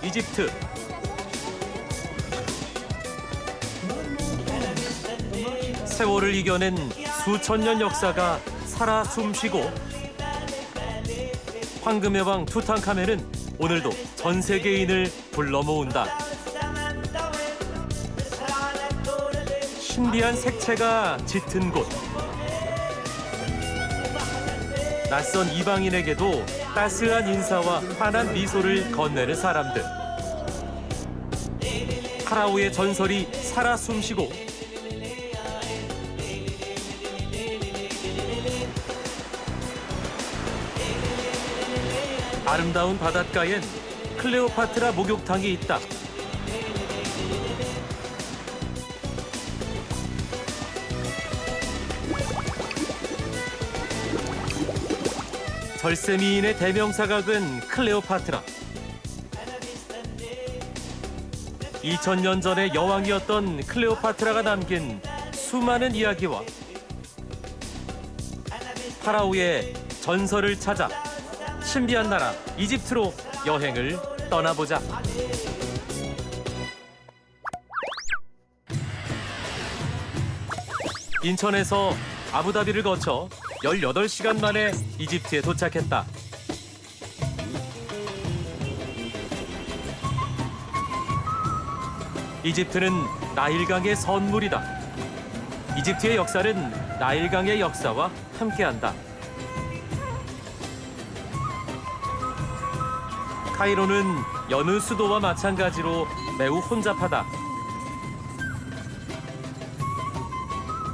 이집트. 세월을 이겨낸 수천 년 역사가 살아 숨쉬고 황금의 왕 투탕카멘은 오늘도 전 세계인을 불러 모은다. 신비한 색채가 짙은 곳. 낯선 이방인에게도 따스한 인사와 환한 미소를 건네는 사람들. 파라오의 전설이 살아 숨쉬고 아름다운 바닷가엔 클레오파트라 목욕탕이 있다. 절세미인의 대명사가 된 클레오파트라. 2000년 전의 여왕이었던 클레오파트라가 남긴 수많은 이야기와 파라오의 전설을 찾아 신비한 나라 이집트로 여행을 떠나보자. 인천에서 아부다비를 거쳐 18시간 만에 이집트에 도착했다. 이집트는 나일강의 선물이다. 이집트의 역사는 나일강의 역사와 함께한다. 카이로는 여느 수도와 마찬가지로 매우 혼잡하다.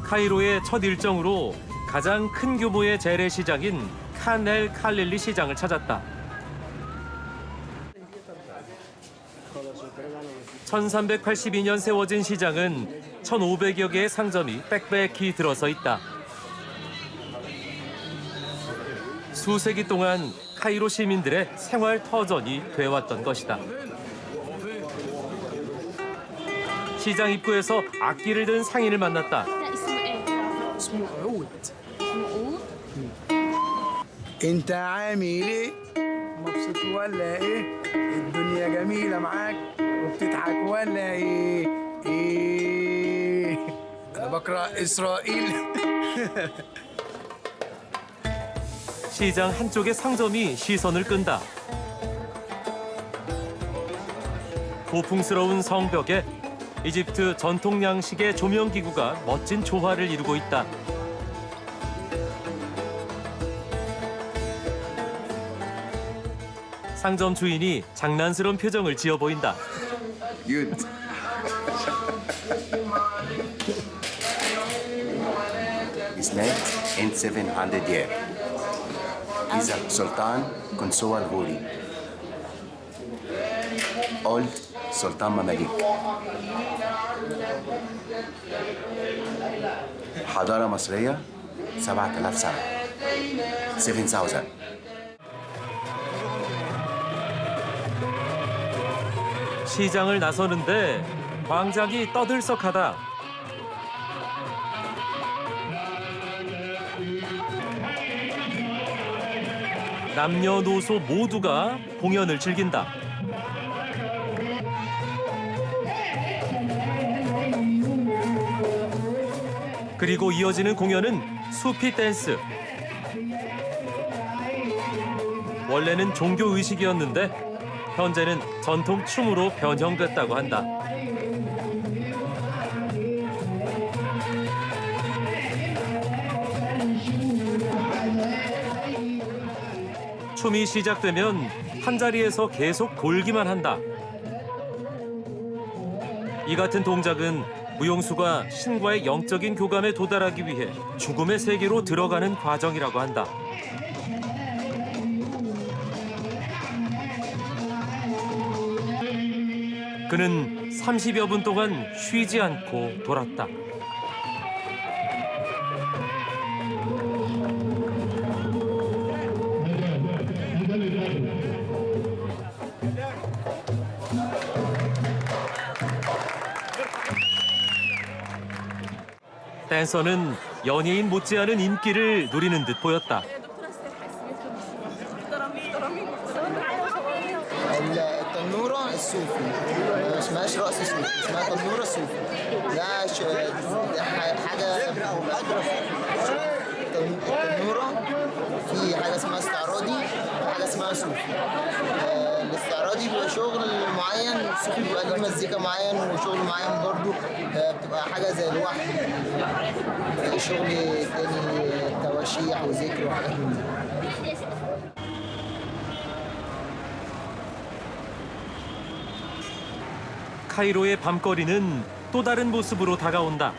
카이로의 첫 일정으로 가장 큰 규모의 재래시장인 칸 엘 칼릴리 시장을 찾았다. 1382년 세워진 시장은 1500여 개의 상점이 빽빽히 들어서 있다. 수세기 동안 카이로 시민들의 생활 터전이 돼왔던 것이다. 시장 입구에서 악기를 든 상인을 만났다. اسمه عود انت عامل ايه مبسوط ولا ايه الدنيا جميله معاك وبتضحك ولا ايه انا بقرا اسرائيل 시장 한쪽의 상점이 시선을 끈다. 고풍스러운 성벽에 이집트 전통 양식의 조명기구가 멋진 조화를 이루고 있다. 상점 주인이 장난스러운 표정을 지어 보인다. Good. It's made in 700 years. He's a Sultan Qunso al-Huri. Old Sultan Mamalik. حضارة مصرية 7000 سنة. 7000. 시장을 나서는데 광장이 떠들썩하다. 남녀노소 모두가 공연을 즐긴다. 그리고 이어지는 공연은 수피 댄스. 원래는 종교 의식이었는데 현재는 전통 춤으로 변형됐다고 한다. 춤이 시작되면 한자리에서 계속 돌기만 한다. 이 같은 동작은 무용수가 신과의 영적인 교감에 도달하기 위해 죽음의 세계로 들어가는 과정이라고 한다. 그는 30여 분 동안 쉬지 않고 돌았다. 댄서는 연예인 못지않은 인기를 누리는 듯 보였다. التنوره صوفي، ما اسمهاش رقص صوفي، اسمها تنورة صوفي. ده حاجة تنورة، في حاجة اسمها استعراضي وحاجة اسمها صوفي. الاستعراضي بيبقى شغل معين، الصوفي بيبقى ليه مزيكا معين وشغل معين برضو. بتبقى حاجة زي الوحي، شغل تاني تواشيح وذكر وحاجات من دي. 카이로의 밤거리는 또 다른 모습으로 다가온다.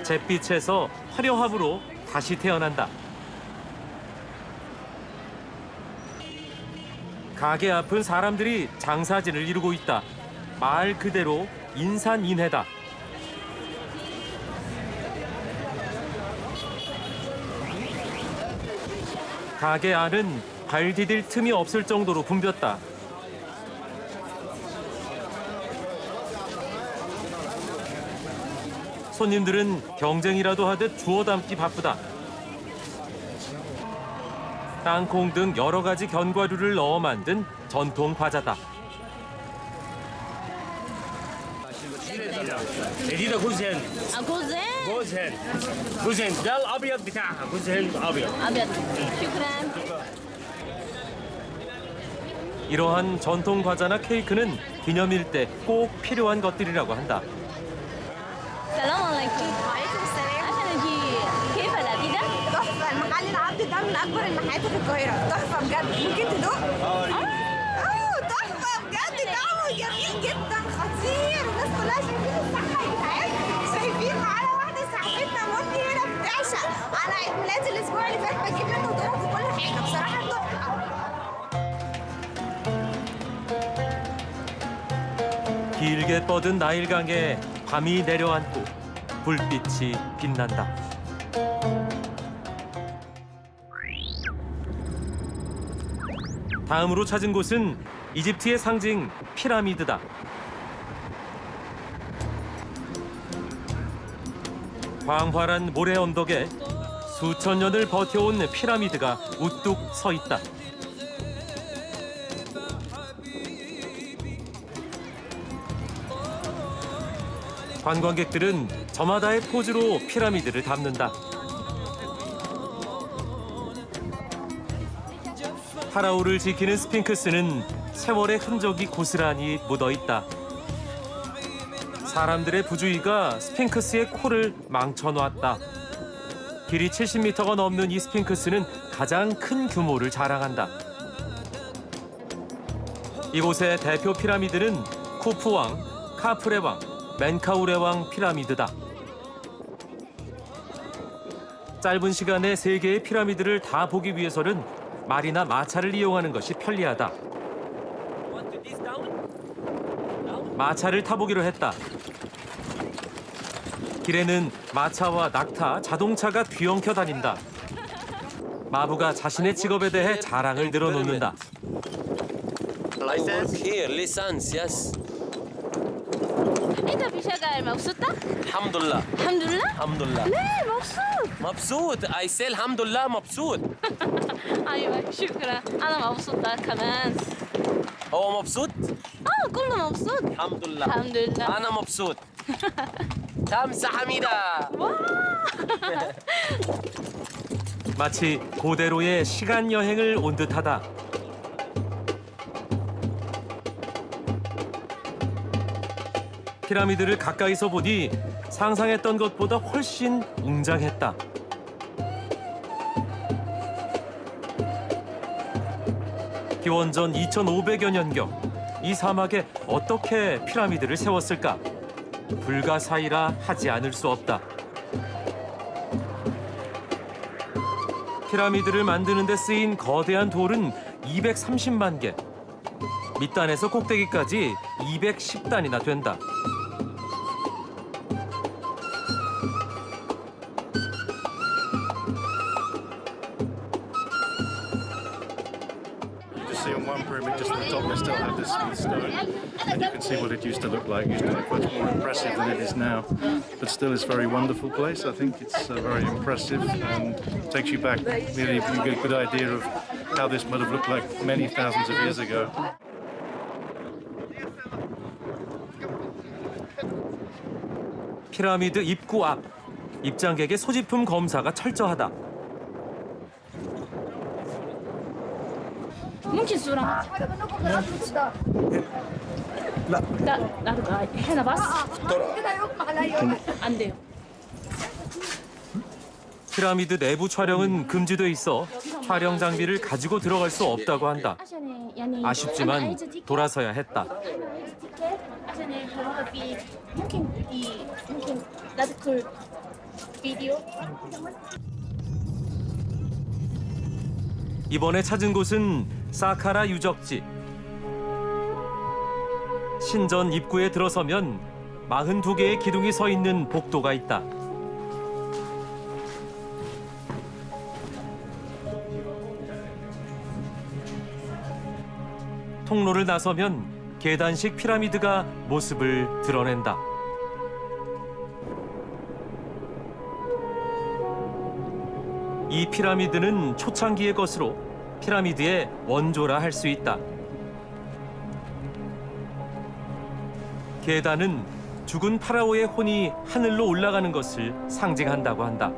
잿빛에서 화려함으로 다시 태어난다. 가게 앞은 사람들이 장사진을 이루고 있다. 말 그대로 인산인해다. 가게 안은 발 디딜 틈이 없을 정도로 붐볐다. 손님들은 경쟁이라도 하듯 주워 담기 바쁘다. 땅콩 등 여러 가지 견과류를 넣어 만든 전통 과자다. جديدة جوز هند جوز هند جوز هند جوز هند ده الابيض بتاعها جوز هند ابيض ابيض شكرا. 이러한 전통 과자나 케이크는 기념일 때 꼭 필요한 것들이라고 한다. السلام عليكم. وعليكم السلام. عشان نجي كيف لذيذة؟ تحفة. المحل العبد ده من أكبر المحلات في القاهرة. تحفة بجد. ممكن تدوق؟ تحفة بجد. طعمه جميل جدا، خطير. الناس كلها شايفين الصحة يا جدعان. شايفين معانا واحدة صاحبتنا منى هنا بتعشق على عيد ميلاد الأسبوع اللي فات بجيب منه ضرب وكل حاجة. بصراحة تحفة. 길게 뻗은 나일강에 밤이 내려앉고 불빛이 빛난다. 다음으로 찾은 곳은 이집트의 상징 피라미드다. 광활한 모래 언덕에 수천 년을 버텨온 피라미드가 우뚝 서 있다. 관광객들은 저마다의 포즈로 피라미드를 담는다. 파라오를 지키는 스핑크스는 세월의 흔적이 고스란히 묻어있다. 사람들의 부주의가 스핑크스의 코를 망쳐놓았다. 길이 70m가 넘는 이 스핑크스는 가장 큰 규모를 자랑한다. 이곳의 대표 피라미드는 쿠프왕, 카프레왕, 멘카우레왕 피라미드다. 짧은 시간에 3개의 피라미드를 다 보기 위해서는 말이나 마차를 이용하는 것이 편리하다. 마차를 타보기로 했다. 길에는 마차와 낙타, 자동차가 뒤엉켜 다닌다. 마부가 자신의 직업에 대해 자랑을 늘어놓는다. Here, license, yes. انت في شغل مبسوطة؟ الحمد لله الحمد لله. الحمد لله ليه مبسوط؟ مبسوط I say الحمد لله مبسوط ايوه شكرا. انا مبسوطة كمان. هو مبسوط كله مبسوط. الحمد لله الحمد لله. أنا مبسوط 감사 حميدة 마치 고대로의 시간 여행을 온 듯하다. 피라미드를 가까이서 보니 상상했던 것보다 훨씬 웅장했다. 기원전 2500여 년경 이 사막에 어떻게 피라미드를 세웠을까? 불가사의라 하지 않을 수 없다. 피라미드를 만드는 데 쓰인 거대한 돌은 230만 개. 밑단에서 꼭대기까지 210단이나 된다. See on one pyramid, just at the top, they still have this smooth stone, and you can see what it used to look like. It used to look much more impressive than it is now, but still it's a very wonderful place. I think it's very impressive and takes you back. Really, you get a good idea of how this might have looked like many thousands of years ago. 피라미드 입구 앞. 입장객의 소지품 검사가 철저하다. ممكن صورة؟ لا لا لا تبقى هنا بس 안 돼요. 피라미드 내부 촬영은 금지돼 있어 촬영 장비를 가지고 들어갈 수 없다고 한다. عشان يعني 아쉽지만 돌아서야 했다. عشان هروح في ممكن ندخل فيديو. 이번에 찾은 곳은 사카라 유적지. 신전 입구에 들어서면 42개의 기둥이 서 있는 복도가 있다. 통로를 나서면 계단식 피라미드가 모습을 드러낸다. 이 피라미드는 초창기의 것으로 피라미드의 원조라 할 수 있다. 계단은 죽은 파라오의 혼이 하늘로 올라가는 것을 상징한다고 한다.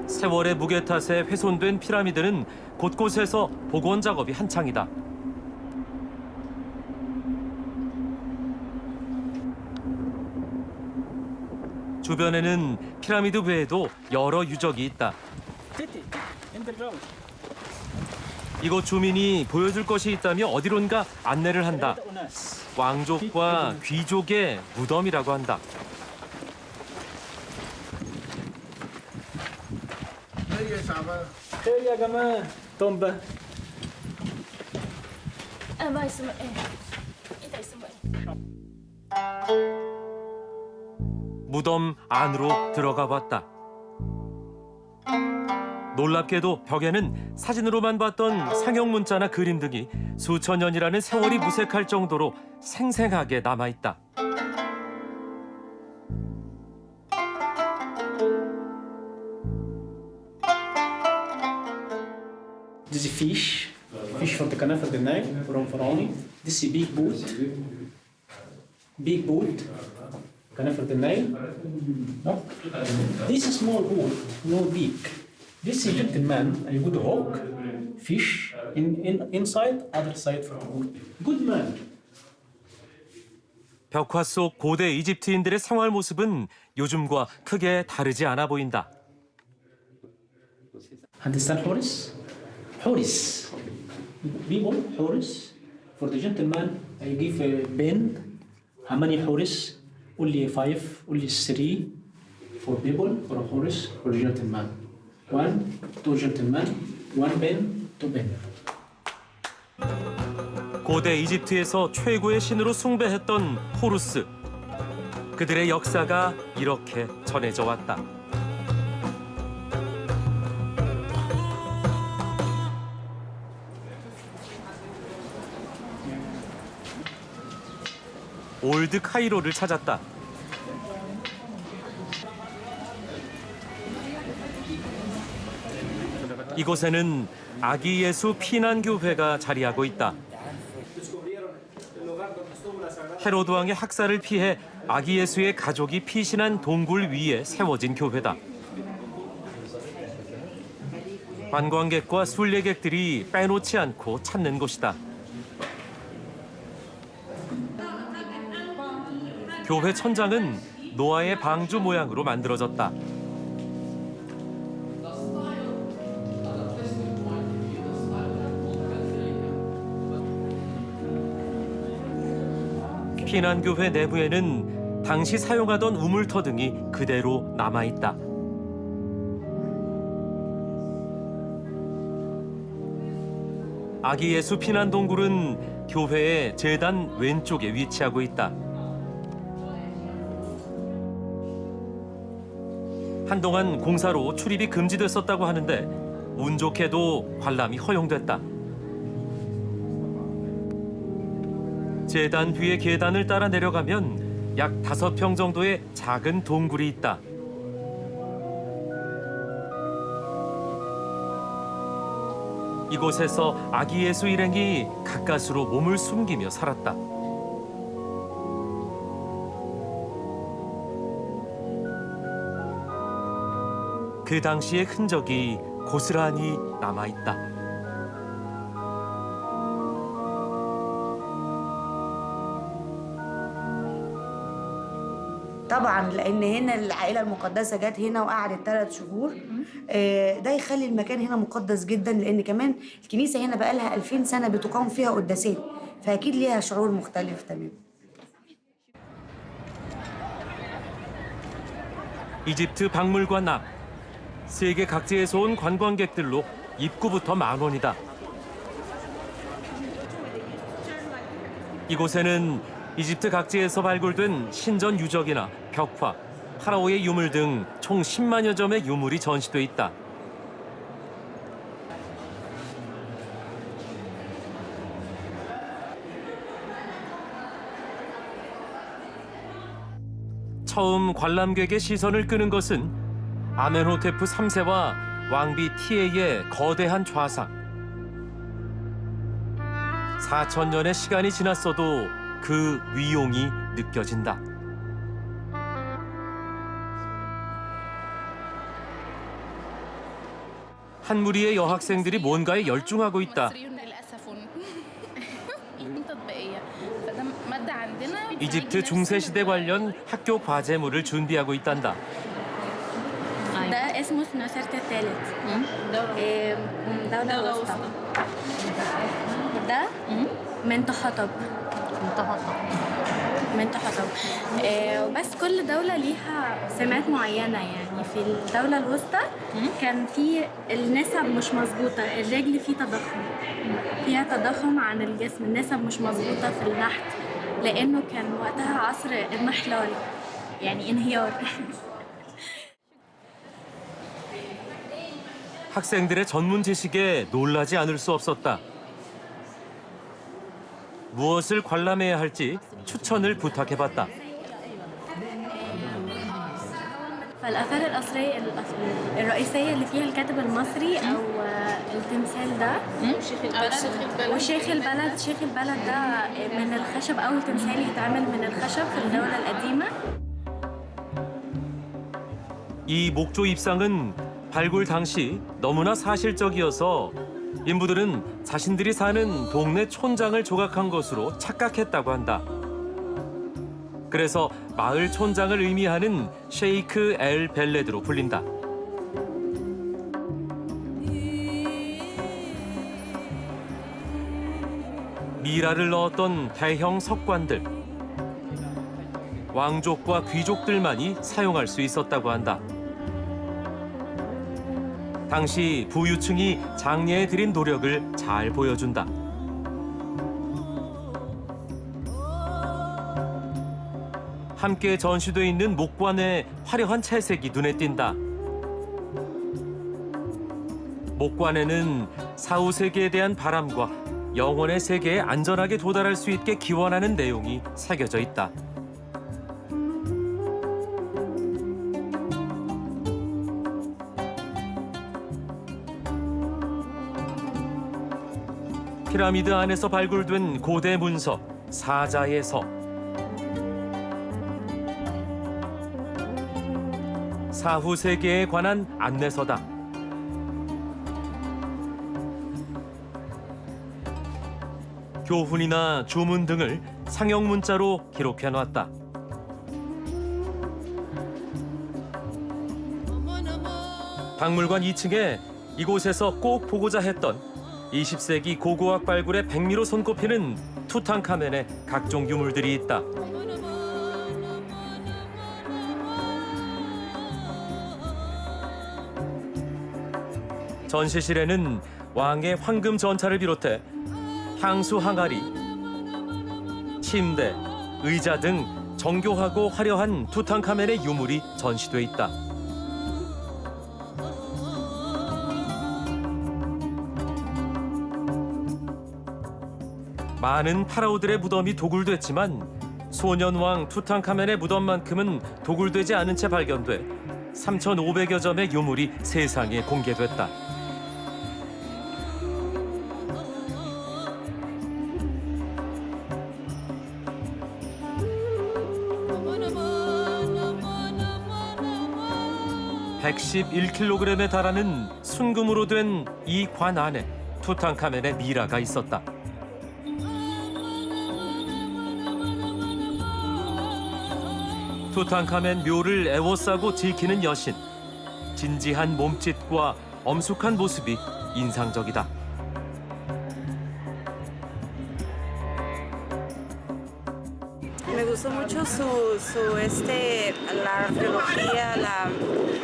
세월의 무게 탓에 훼손된 피라미드는 곳곳에서 복원 작업이 한창이다. 주변에는 피라미드 외에도 여러 유적이 있다. 이곳 주민이 보여줄 것이 있다며 어디론가 안내를 한다. 왕족과 귀족의 무덤이라고 한다. خير يا جماعة تومبا ما اسمه ايه؟ انت اسمه ايه؟ 무덤 안으로 들어가 봤다. 놀랍게도 벽에는 사진으로만 봤던 상형 문자나 그림 등이 수천 년이라는 세월이 무색할 정도로 생생하게 남아있다. This is fish from the Canal of the Nile from Faroni. This is big boat, Canal of the Nile. No? This is small boat, no big. This Egyptian man, a good hook, fish inside, other side from boat. Good man. 벽화 속 고대 이집트인들의 생활 모습은 요즘과 크게 다르지 않아 보인다. Understand Horus? Horus. People, Horus. For the gentleman, I give a pen. How many Horus? Only 5, only 3. For people, for a Horus, for the gentleman. 1, 2 gentlemen, 1 pen, 2 pen. 고대 이집트에서 최고의 신으로 숭배했던 호루스. 그들의 역사가 이렇게 전해져 왔다. 올드 카이로를 찾았다. 이곳에는 아기 예수 피난교회가 자리하고 있다. 헤로드 왕의 학살을 피해 아기 예수의 가족이 피신한 동굴 위에 세워진 교회다. 관광객과 순례객들이 빼놓지 않고 찾는 곳이다. 교회 천장은 노아의 방주 모양으로 만들어졌다. 피난교회 내부에는 당시 사용하던 우물터 등이 그대로 남아있다. 아기 예수 피난 동굴은 교회의 제단 왼쪽에 위치하고 있다. 한동안 공사로 출입이 금지됐었다고 하는데 운 좋게도 관람이 허용됐다. 제단 뒤의 계단을 따라 내려가면 약 5평 정도의 작은 동굴이 있다. 이곳에서 아기 예수 일행이 가까스로 몸을 숨기며 살았다. 그 당시의 흔적이 고스란히 남아있다. طبعا لان هنا العائله المقدسه جت هنا وقعدت 3 شهور ده يخلي المكان هنا مقدس جدا لان كمان الكنيسه هنا بقى لها 2000 سنه بتقام فيها قداسات فاكيد ليها شعور مختلف تماما. 이집트 박물관 앞. 세계 각지에서 온 관광객들로 입구부터 만원이다. 이곳에는 이집트 각지에서 발굴된 신전 유적이나 벽화, 파라오의 유물 등 총 10만여 점의 유물이 전시돼 있다. 처음 관람객의 시선을 끄는 것은 아멘호테프 3세와 왕비 티에의 거대한 좌상. 4000년의 시간이 지났어도 그 위용이 느껴진다. 한 무리의 여학생들이 뭔가에 열중하고 있다. 이집트 중세시대 관련 학교 과제물을 준비하고 있단다. ده اسمه سنوسرت الثالث دولة الوسطى ده منتحتب وبس كل دولة ليها سمات معينة يعني في الدولة الوسطى كان في النسب مش مظبوطة الرجل فيها تضخم عن الجسم النسب مش مظبوطة في النحت لأنه كان وقتها عصر انحلال يعني انهيار 학생들의 전문 지식에 놀라지 않을 수 없었다. 무엇을 관람해야 할지 추천을 부탁해봤다. فالآثار الأثرية الرئيسية اللي فيها الكاتب المصري أو التمثال ده وشيخ البلد ده من الخشب أول تمثال يتعمل من الخشب في الدولة القديمة. 이 목조 입상은 발굴 당시 너무나 사실적이어서 인부들은 자신들이 사는 동네 촌장을 조각한 것으로 착각했다고 한다. 그래서 마을 촌장을 의미하는 셰이크 엘 벨레드로 불린다. 미라를 넣었던 대형 석관들. 왕족과 귀족들만이 사용할 수 있었다고 한다. 당시 부유층이 장례에 들인 노력을 잘 보여준다. 함께 전시돼 있는 목관의 화려한 채색이 눈에 띈다. 목관에는 사후 세계에 대한 바람과 영혼의 세계에 안전하게 도달할 수 있게 기원하는 내용이 새겨져 있다. 피라미드 안에서 발굴된 고대 문서 사자의 서. 사후 세계에 관한 안내서다. 교훈이나 주문 등을 상형 문자로 기록해 놨다. 박물관 2층에 이곳에서 꼭 보고자 했던 20세기 고고학 발굴의 백미로 손꼽히는 투탕카멘의 각종 유물들이 있다. 전시실에는 왕의 황금 전차를 비롯해 향수 항아리, 침대, 의자 등 정교하고 화려한 투탕카멘의 유물이 전시돼 있다. 많은 파라오들의 무덤이 도굴됐지만 소년왕 투탕카멘의 무덤만큼은 도굴되지 않은 채 발견돼 3,500여 점의 유물이 세상에 공개됐다. 111kg에 달하는 순금으로 된 이 관 안에 투탕카멘의 미라가 있었다. 투탕카멘 묘를 애워싸고 지키는 여신. 진지한 몸짓과 엄숙한 모습이 인상적이다. Me gustó mucho la arqueología,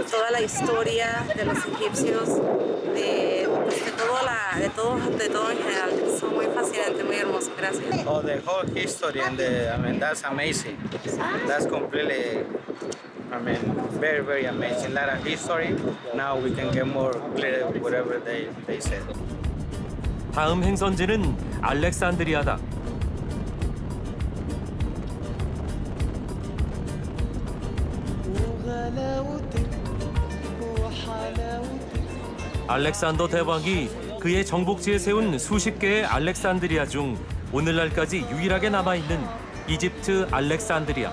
toda la historia de los egipcios, de todo en general. Son muy fascinantes, muy hermosos. Gracias. Oh, the whole history and that's amazing. That's completely, very, very amazing. A lot of history. Now we can get more clear whatever they said. 다음 행선지는 알렉산드리아다. 알렉산더 대왕이 그의 정복지에 세운 수십 개의 알렉산드리아 중 오늘날까지 유일하게 남아있는 이집트 알렉산드리아.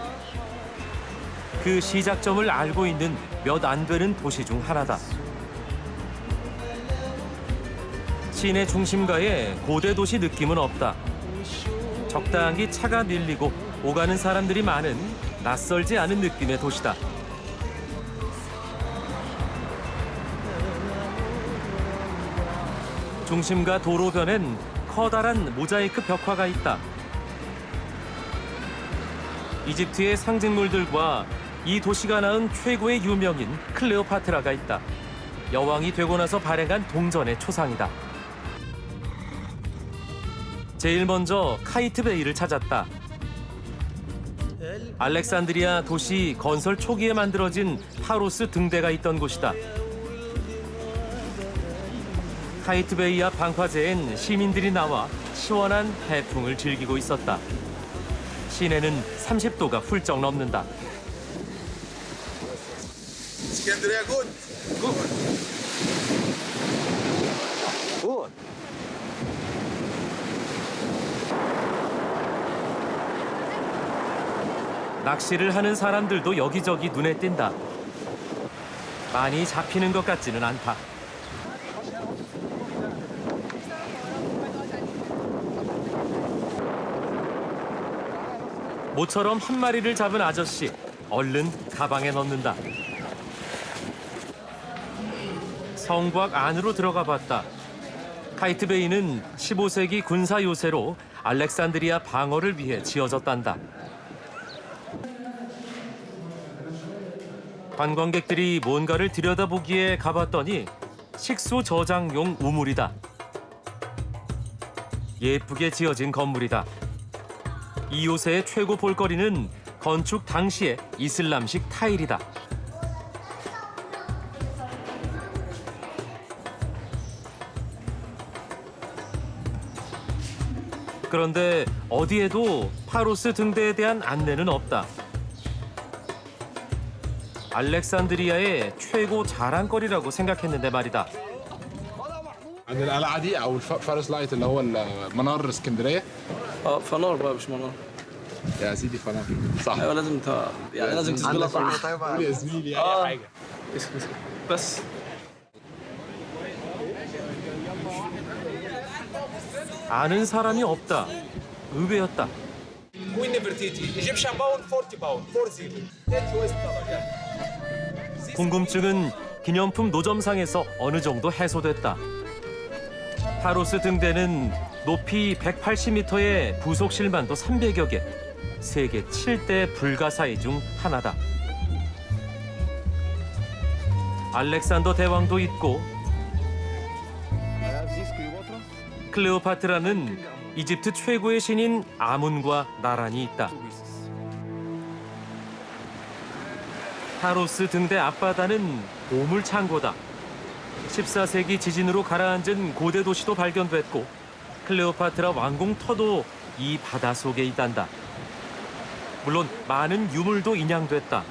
그 시작점을 알고 있는 몇 안 되는 도시 중 하나다. 시내 중심가에 고대 도시 느낌은 없다. 적당히 차가 밀리고 오가는 사람들이 많은 낯설지 않은 느낌의 도시다. 중심가 도로변엔 커다란 모자이크 벽화가 있다. 이집트의 상징물들과 이 도시가 낳은 최고의 유명인 클레오파트라가 있다. 여왕이 되고 나서 발행한 동전의 초상이다. 제일 먼저 카이트베이를 찾았다. 알렉산드리아 도시 건설 초기에 만들어진 파로스 등대가 있던 곳이다. 카이트베이 앞 방파제엔 시민들이 나와 시원한 해풍을 즐기고 있었다. 시내는 30도가 훌쩍 넘는다. اسكندريه جود 낚시를 하는 사람들도 여기저기 눈에 띈다. 많이 잡히는 것 같지는 않다. 모처럼 한 마리를 잡은 아저씨, 얼른 가방에 넣는다. 성곽 안으로 들어가 봤다. 카이트베이는 15세기 군사 요새로 알렉산드리아 방어를 위해 지어졌단다. 관광객들이 뭔가를 들여다보기에 가봤더니 식수 저장용 우물이다. 예쁘게 지어진 건물이다. 이 요새의 최고 볼거리는 건축 당시의 이슬람식 타일이다. 그런데 어디에도 파로스 등대에 대한 안내는 없다. 알렉산드리아의 최고 자랑거리라고 생각했는데 말이다. عن القلعه دي او الفارس لايت اللي هو منار اسكندريه. فنار بقى مش منار. يا سيدي فنار صح. ايوه لازم يعني لازم تسجلها صح. قول يا زميلي اي حاجه. بس 아는 사람이 없다. 의외였다. Queen Nefertiti, Egyptian pound 40 pound, 40. $10 US. 궁금증은 기념품 노점상에서 어느 정도 해소됐다. 파로스 등대는 높이 180m의 부속 실만도 300여 개, 세계 7대 불가사의 중 하나다. 알렉산더 대왕도 있고 클레오파트라는 이집트 최고의 신인 아문과 나란히 있다. 파로스 등대 앞바다는 보물 창고다. 14세기 지진으로 가라앉은 고대 도시도 발견됐고 클레오파트라 왕궁터도 이 바다 속에 있단다. 물론 많은 유물도 인양됐다.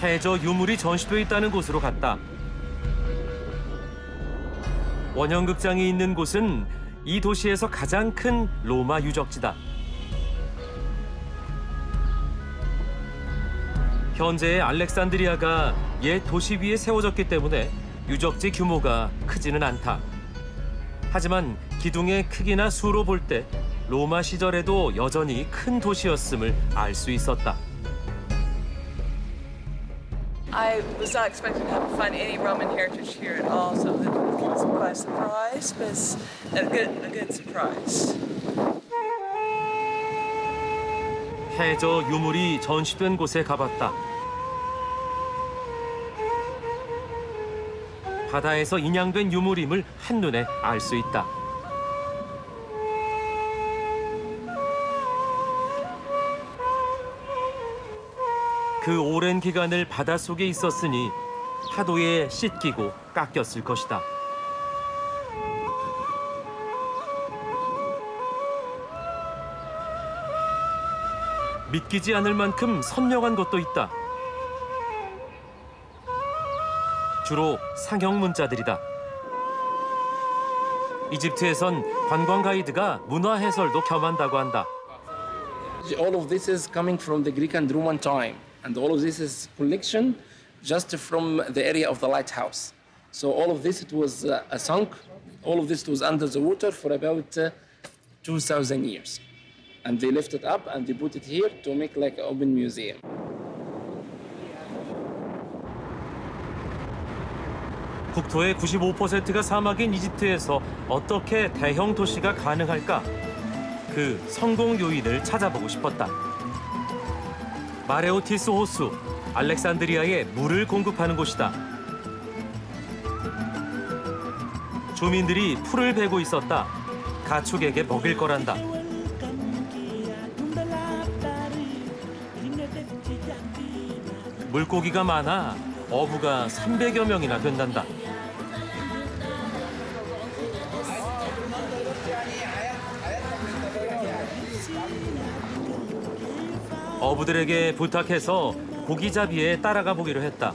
해저 유물이 전시돼 있다는 곳으로 갔다. 원형극장이 있는 곳은 이 도시에서 가장 큰 로마 유적지다. 현재의 알렉산드리아가 옛 도시 위에 세워졌기 때문에 유적지 규모가 크지는 않다. 하지만 기둥의 크기나 수로 볼 때 로마 시절에도 여전히 큰 도시였음을 알 수 있었다. I was not expecting to find any Roman heritage here at all, so it was quite a surprise, but it's a good surprise. 해저 유물이 전시된 곳에 가봤다. 바다에서 인양된 유물임을 한눈에 알 수 있다. 그 오랜 기간을 바닷속에 있었으니 파도에 씻기고 깎였을 것이다. 믿기지 않을 만큼 선명한 것도 있다. 주로 상형 문자들이다. 이집트에선 관광 가이드가 문화 해설도 겸한다고 한다. All of this is coming from the Greek and Roman time, and all of this is collection just from the area of the lighthouse. So all of this it was sunk, all of this was under the water for about 2,000 years. And they lift it up and they put it here to make like an open museum. 국토의 95%가 사막인 이집트에서 어떻게 대형 도시가 가능할까? 그 성공 요인을 찾아보고 싶었다. 마레오티스 호수, 알렉산드리아에 물을 공급하는 곳이다. 주민들이 풀을 베고 있었다. 가축에게 먹일 거란다. 물고기가 많아 어부가 300여 명이나 된단다. 어부들에게 부탁해서 고기잡이에 따라가 보기로 했다.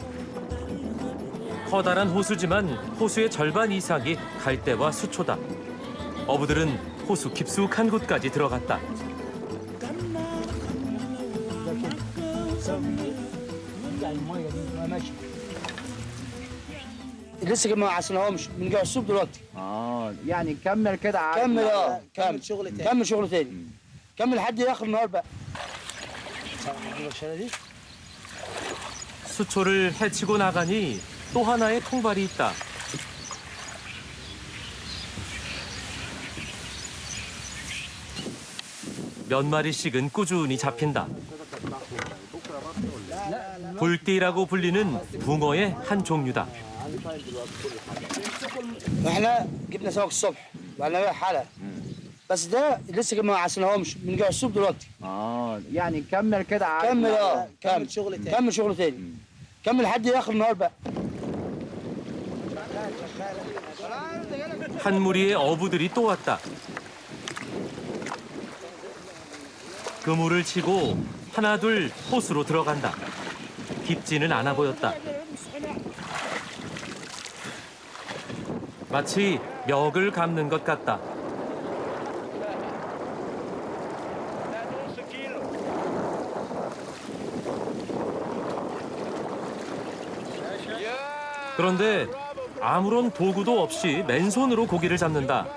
커다란 호수지만 호수의 절반 이상이 갈대와 수초다. 어부들은 호수 깊숙한 곳까지 들어갔다. لسه ما عصناهمش بنجي الصبح دلوقتي. يعني كمل كده كمل كمل شغل تاني كمل شغل تاني كمل لحد اخر النهار بقى. 수초를 헤치고 나가니 또 하나의 통발이 있다. 몇 마리씩은 꾸준히 잡힌다. 불띠라고 불리는 붕어의 한 종류다. احنا جبنا سمك الصبح وعملنا حلقه بس ده لسه ما عصناهمش بنجي الصبح دلوقتي. يعني كمل كده كمل كمل شغل تاني كمل شغل تاني كمل لحد اخر النهار بقى. 한 무리의 어부들이 또 왔다. 그물을 치고 하나둘 호수로 들어간다. 깊지는 않아 보였다. 마치 멱을 감는 것 같다. 그런데 아무런 도구도 없이 맨손으로 고기를 잡는다.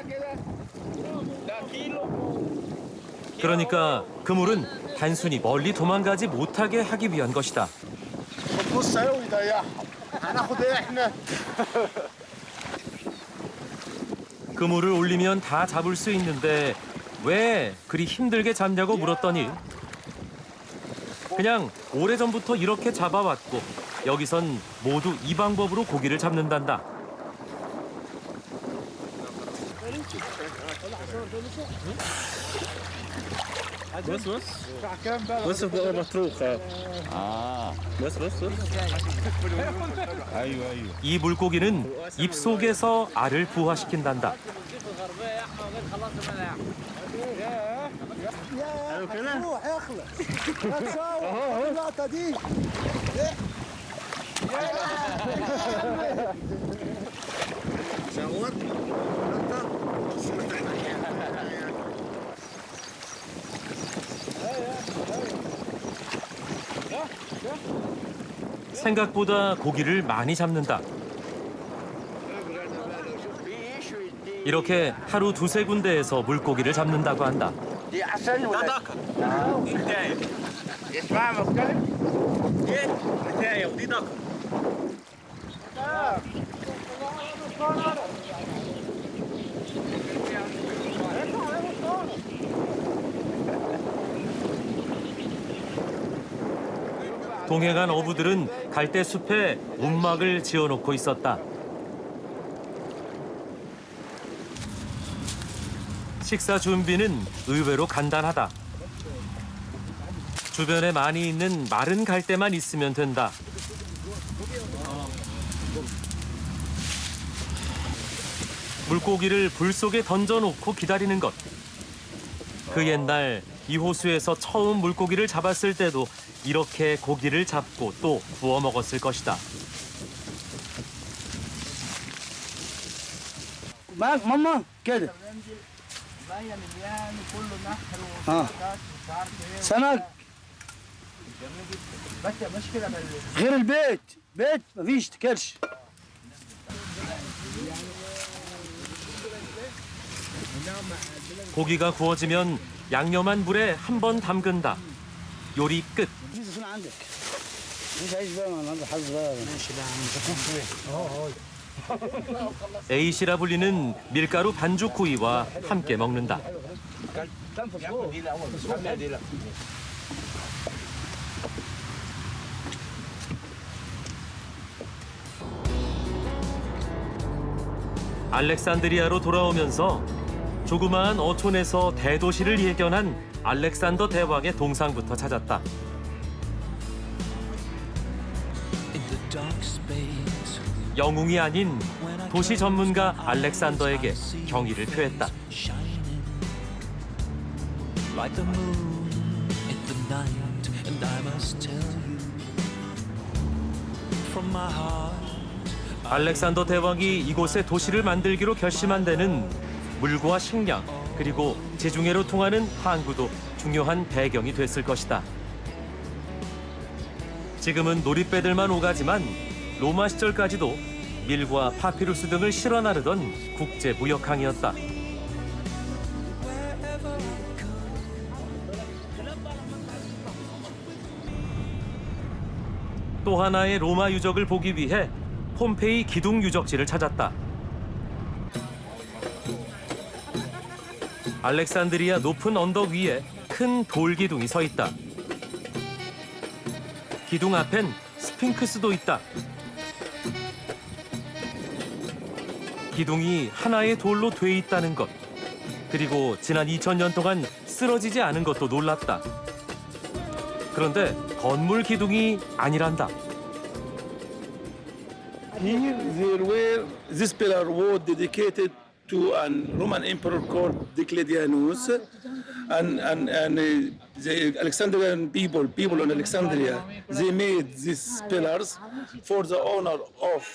그러니까 그물은 단순히 멀리 도망가지 못하게 하기 위한 것이다. 그물을 올리면 다 잡을 수 있는데 왜 그리 힘들게 잡냐고 물었더니 그냥 오래전부터 이렇게 잡아왔고 여기선 모두 이 방법으로 고기를 잡는단다. بص بص بص بتبقى مطروخه بص بص بص ايوه ايوه 이 물고기는 입 속에서 알을 부화시킨단다. روح اخلع اهو اللقطه دي صور Yeah. 생각보다 고기를 많이 잡는다. 이렇게 하루 두세 군데에서 물고기를 잡는다고 한다. 동행한 어부들은 갈대숲에 움막을 지어놓고 있었다. 식사 준비는 의외로 간단하다. 주변에 많이 있는 마른 갈대만 있으면 된다. 물고기를 불 속에 던져놓고 기다리는 것. 그 옛날 이 호수에서 처음 물고기를 잡았을 때도 이렇게 고기를 잡고 또 구워 먹었을 것이다. ماما كده سمك غير البيت بيت مفيش تكلش 고기가 구워지면 양념한 물에 한 번 담근다. 요리 끝. 에이시라 불리는 밀가루 반죽 구이와 함께 먹는다. 알렉산드리아로 돌아오면서 조그마한 어촌에서 대도시를 예견한 알렉산더 대왕의 동상부터 찾았다. 영웅이 아닌 도시 전문가 알렉산더에게 경의를 표했다. 알렉산더 대왕이 이곳에 도시를 만들기로 결심한 데는 물과 식량, 그리고 지중해로 통하는 항구도 중요한 배경이 됐을 것이다. 지금은 놀이배들만 오가지만 로마 시절까지도 밀과 파피루스 등을 실어 나르던 국제 무역항이었다. 또 하나의 로마 유적을 보기 위해 폼페이 기둥 유적지를 찾았다. 알렉산드리아 높은 언덕 위에 큰 돌 기둥이 서 있다. 기둥 앞엔 스핑크스도 있다. 기둥이 하나의 돌로 돼 있다는 것, 그리고 지난 2000년 동안 쓰러지지 않은 것도 놀랍다. 그런데 건물 기둥이 아니란다. Here there were this pillar was dedicated to a Roman emperor called Diocletianus, and the Alexandrian people in Alexandria, they made these pillars for the honor of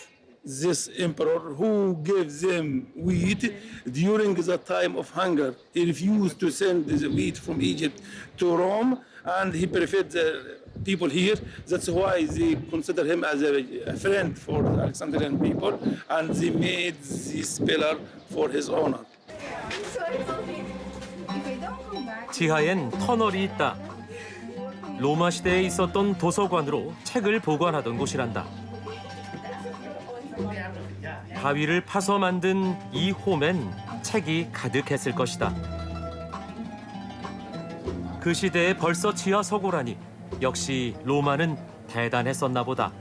this emperor who gave them wheat during the time of hunger. He refused to send the wheat from Egypt to Rome, and he preferred the people here. That's why they consider him as a friend for the Alexandrian people, and they made this pillar for his honor. 지하엔 터널이 있다. 로마 시대에 있었던 도서관으로 책을 보관하던 곳이란다. 바위를 파서 만든 이 홈엔 책이 가득했을 것이다. 그 시대에 벌써 지하 서고라니 역시 로마는 대단했었나 보다.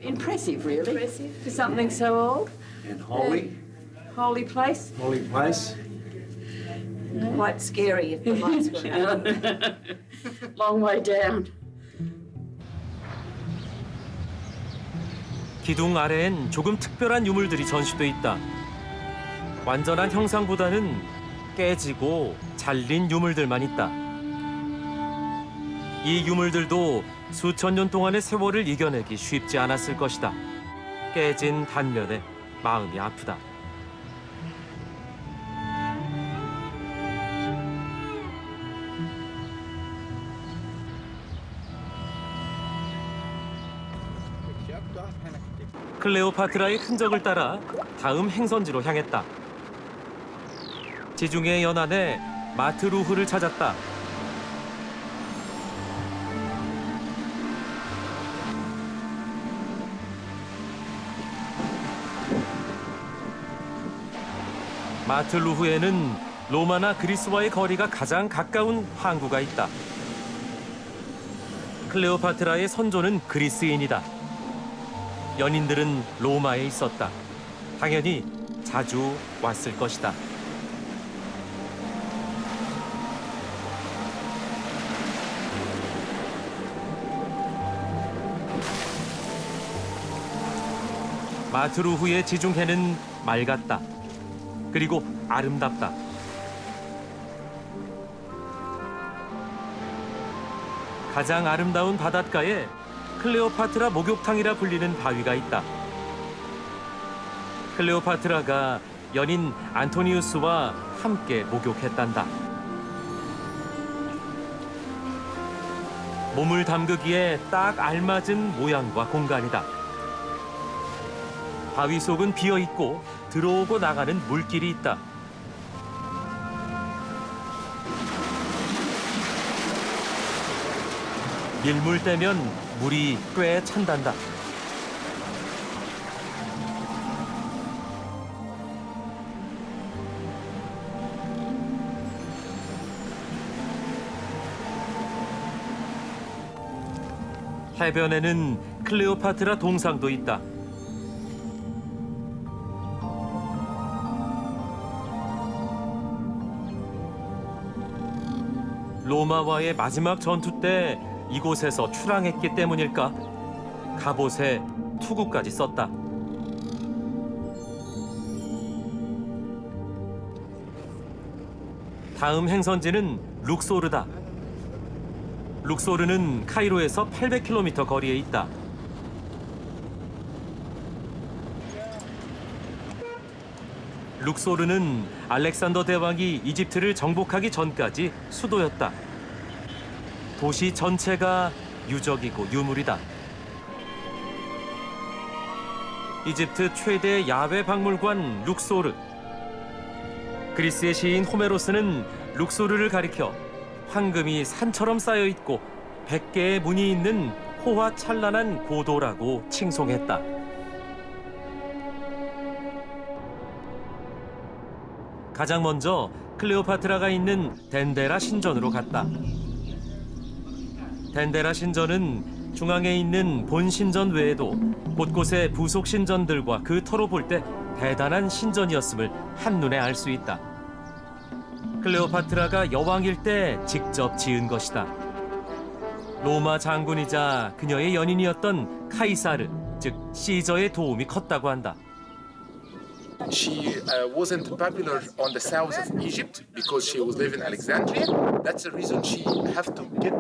Impressive, really. Impressive for something so old. And holy. Holy place. Holy place. Quite scary if the lights were out. Long way down. 기둥 아래엔 조금 특별한 유물들이 전시돼 있다. 완전한 형상보다는 깨지고 잘린 유물들만 있다. 이 유물들도 수천 년 동안의 세월을 이겨내기 쉽지 않았을 것이다. 깨진 단면에 마음이 아프다. 클레오파트라의 흔적을 따라 다음 행선지로 향했다. 지중해 연안에 마트루흐를 찾았다. 마트루흐에는 로마나 그리스와의 거리가 가장 가까운 항구가 있다. 클레오파트라의 선조는 그리스인이다. 연인들은 로마에 있었다. 당연히 자주 왔을 것이다. 마트루흐의 지중해는 맑았다. 그리고 아름답다. 가장 아름다운 바닷가에 클레오파트라 목욕탕이라 불리는 바위가 있다. 클레오파트라가 연인 안토니우스와 함께 목욕했단다. 몸을 담그기에 딱 알맞은 모양과 공간이다. 바위 속은 비어 있고 들어오고 나가는 물길이 있다. 밀물 떼면 물이 꽤 찬단다. 해변에는 클레오파트라 동상도 있다. 로마와의 마지막 전투 때 이곳에서 출항했기 때문일까? 갑옷에 투구까지 썼다. 다음 행선지는 룩소르다. 룩소르는 카이로에서 800km 거리에 있다. 룩소르는 알렉산더 대왕이 이집트를 정복하기 전까지 수도였다. 도시 전체가 유적이고 유물이다. 이집트 최대 야외 박물관 룩소르. 그리스의 시인 호메로스는 룩소르를 가리켜 황금이 산처럼 쌓여 있고 100개의 문이 있는 호화찬란한 고도라고 칭송했다. 가장 먼저 클레오파트라가 있는 덴데라 신전으로 갔다. 덴데라 신전은 중앙에 있는 본 신전 외에도 곳곳에 부속 신전들과 그 터로 볼 때 대단한 신전이었음을 한눈에 알 수 있다. 클레오파트라가 여왕일 때 직접 지은 것이다. 로마 장군이자 그녀의 연인이었던 카이사르, 즉 시저의 도움이 컸다고 한다. She wasn't popular on the south of Egypt because she was living in Alexandria. That's the reason she have to get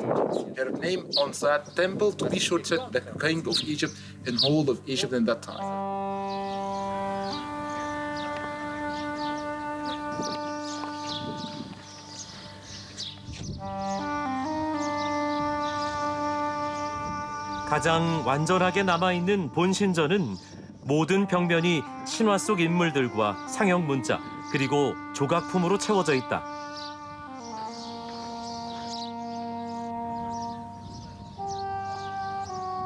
her name on that temple to be sure that the king of Egypt and whole of Egypt in that time. 가장 완전하게 남아있는 본신전은 모든 벽면이 신화 속 인물들과 상형 문자 그리고 조각품으로 채워져 있다.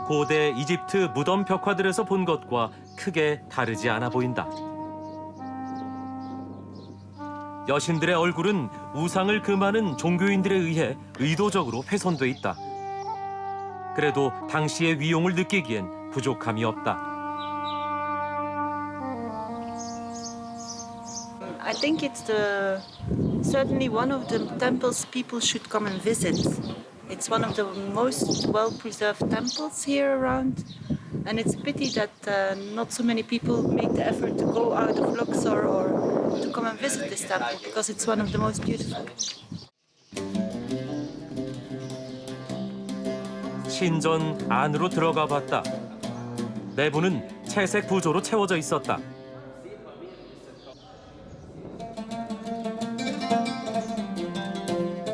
고대 이집트 무덤 벽화들에서 본 것과 크게 다르지 않아 보인다. 여신들의 얼굴은 우상을 금하는 종교인들에 의해 의도적으로 훼손돼 있다. 그래도 당시의 위용을 느끼기엔 부족함이 없다. I think it's certainly one of the temples people should come and visit. It's one of the most well-preserved temples here around, and it's a pity that not so many people make the effort to go out of Luxor or to come and visit this temple because it's one of the most beautiful. 신전 안으로 들어가 봤다. 내부는 채색 부조로 채워져 있었다.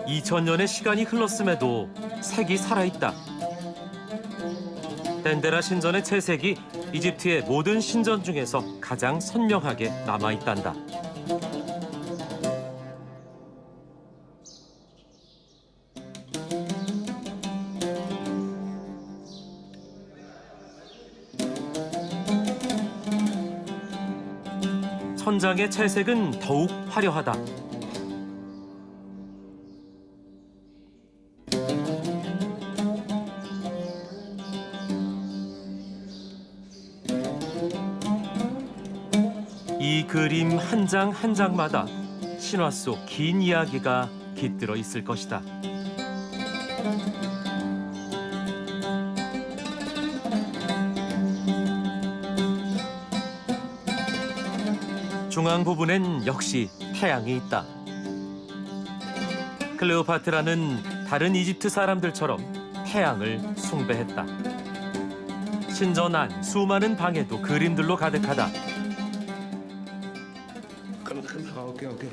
(2000년의) 시간이 흘렀음에도 색이 살아있다. 덴데라 신전의 채색이 이집트의 모든 신전 중에서 가장 선명하게 남아있단다. 천장의 채색은 더욱 화려하다. 이 그림 한 장 한 장마다 신화 속 긴 이야기가 깃들어 있을 것이다. 중앙 부분엔 역시 태양이 있다. 클레오파트라는 다른 이집트 사람들처럼 태양을 숭배했다. 신전 안 수많은 방에도 그림들로 가득하다. 오케이.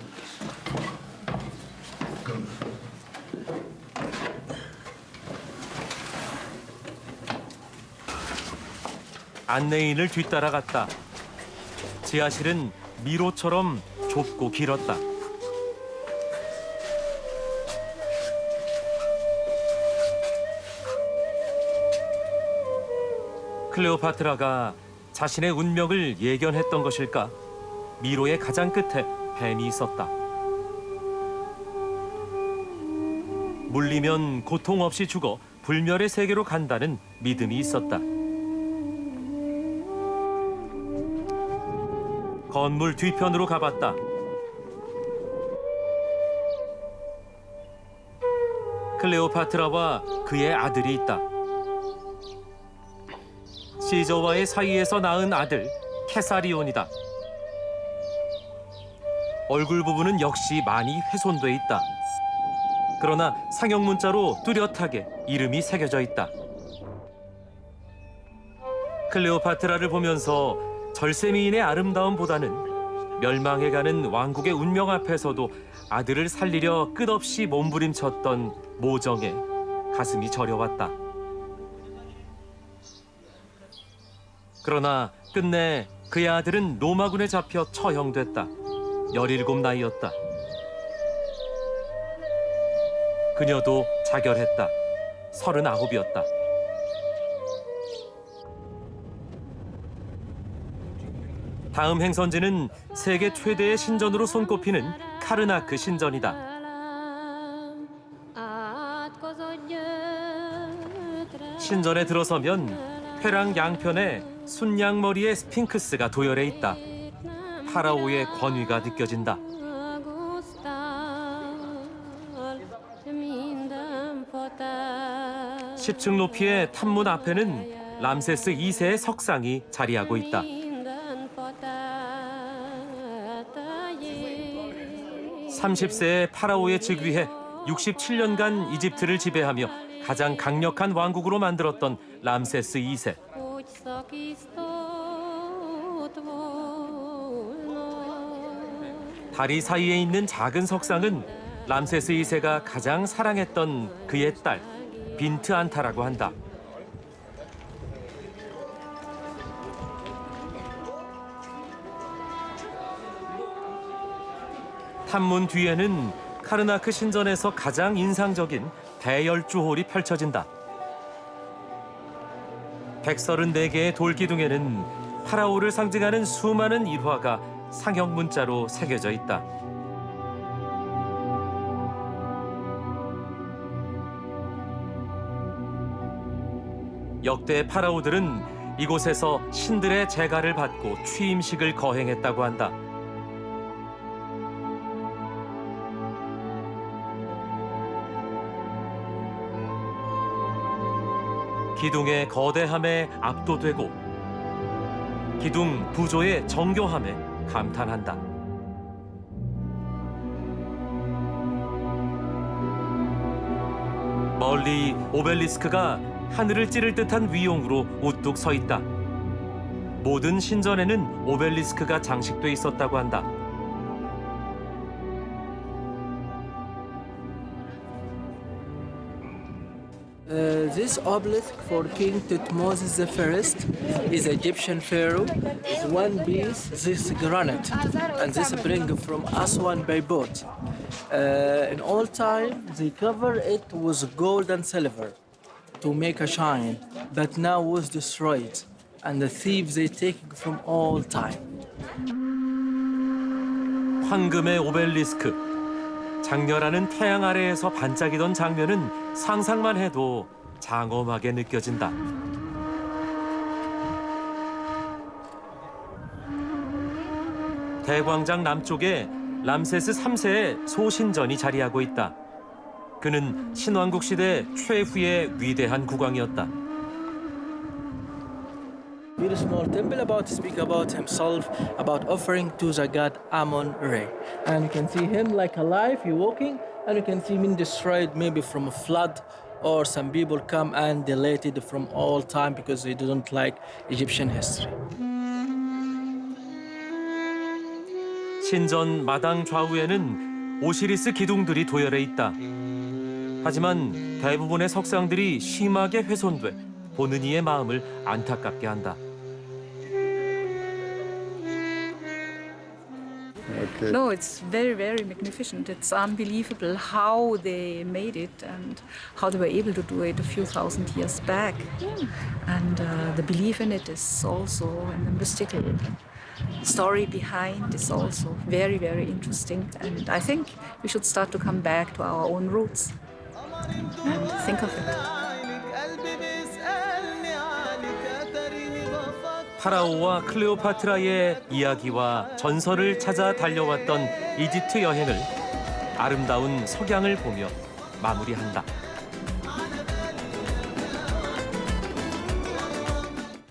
안내인을 뒤따라갔다. 지하실은 미로처럼 좁고 길었다. 클레오파트라가 자신의 운명을 예견했던 것일까? 미로의 가장 끝에 뱀이 있었다. 물리면 고통 없이 죽어 불멸의 세계로 간다는 믿음이 있었다. 건물 뒤편으로 가봤다. 클레오파트라와 그의 아들이 있다. 시저와의 사이에서 낳은 아들 케사리온이다. 얼굴 부분은 역시 많이 훼손돼 있다. 그러나 상형 문자로 뚜렷하게 이름이 새겨져 있다. 클레오파트라를 보면서 절세미인의 아름다움보다는 멸망해가는 왕국의 운명 앞에서도 아들을 살리려 끝없이 몸부림쳤던 모정에 가슴이 저려왔다. 그러나 끝내 그의 아들은 로마군에 잡혀 처형됐다. 17 나이였다. 그녀도 자결했다. 39이었다. 다음 행선지는 세계 최대의 신전으로 손꼽히는 카르나크 신전이다. 신전에 들어서면 회랑 양편에 순양머리의 스핑크스가 도열해 있다. 파라오의 권위가 느껴진다. 10층 높이의 탑문 앞에는 람세스 2세의 석상이 자리하고 있다. 30세의 파라오의 즉위해 67년간 이집트를 지배하며 가장 강력한 왕국으로 만들었던 람세스 2세. 다리 사이에 있는 작은 석상은 람세스 2세가 가장 사랑했던 그의 딸 빈트 안타라고 한다. 탑문 뒤에는 카르나크 신전에서 가장 인상적인 대열주홀이 펼쳐진다. 134개의 돌기둥에는 파라오를 상징하는 수많은 일화가 상형 문자로 새겨져 있다. 역대 파라오들은 이곳에서 신들의 제가를 받고 취임식을 거행했다고 한다. 기둥의 거대함에 압도되고 기둥 부조의 정교함에 감탄한다. 멀리 오벨리스크가 하늘을 찌를 듯한 위용으로 우뚝 서 있다. 모든 신전에는 오벨리스크가 장식돼 있었다고 한다. This obelisk for King Thutmose I is Egyptian pharaoh. One piece, this granite, and this bring from Aswan by boat. In all time, they cover it with gold and silver to make a shine, but now was destroyed, and the thieves they take it from all time. 황금의 오벨리스크. 장렬하는 태양 아래에서 반짝이던 장면은 상상만 해도 장엄하게 느껴진다. 대광장 남쪽에 람세스 3세의 소신전이 자리하고 있다. 그는 신왕국 시대 최후의 위대한 국왕이었다. Very small temple about speak about himself, about offering to the god Amun-Re. And you can see him like alive, he walking, and you can see him destroyed maybe from a flood, or some people come and deleted from all time because they didn't like Egyptian history. 신전 마당 좌우에는 오시리스 기둥들이 도열해 있다. 하지만 대부분의 석상들이 심하게 훼손돼 보는 이의 마음을 안타깝게 한다. No, it's very, very magnificent. It's unbelievable how they made it and how they were able to do it a few thousand years back. And the belief in it is also, and the mystical story behind is also very, very interesting. And I think we should start to come back to our own roots and think of it. 파라오와 클레오파트라의 이야기와 전설을 찾아 달려왔던 이집트 여행을 아름다운 석양을 보며 마무리한다.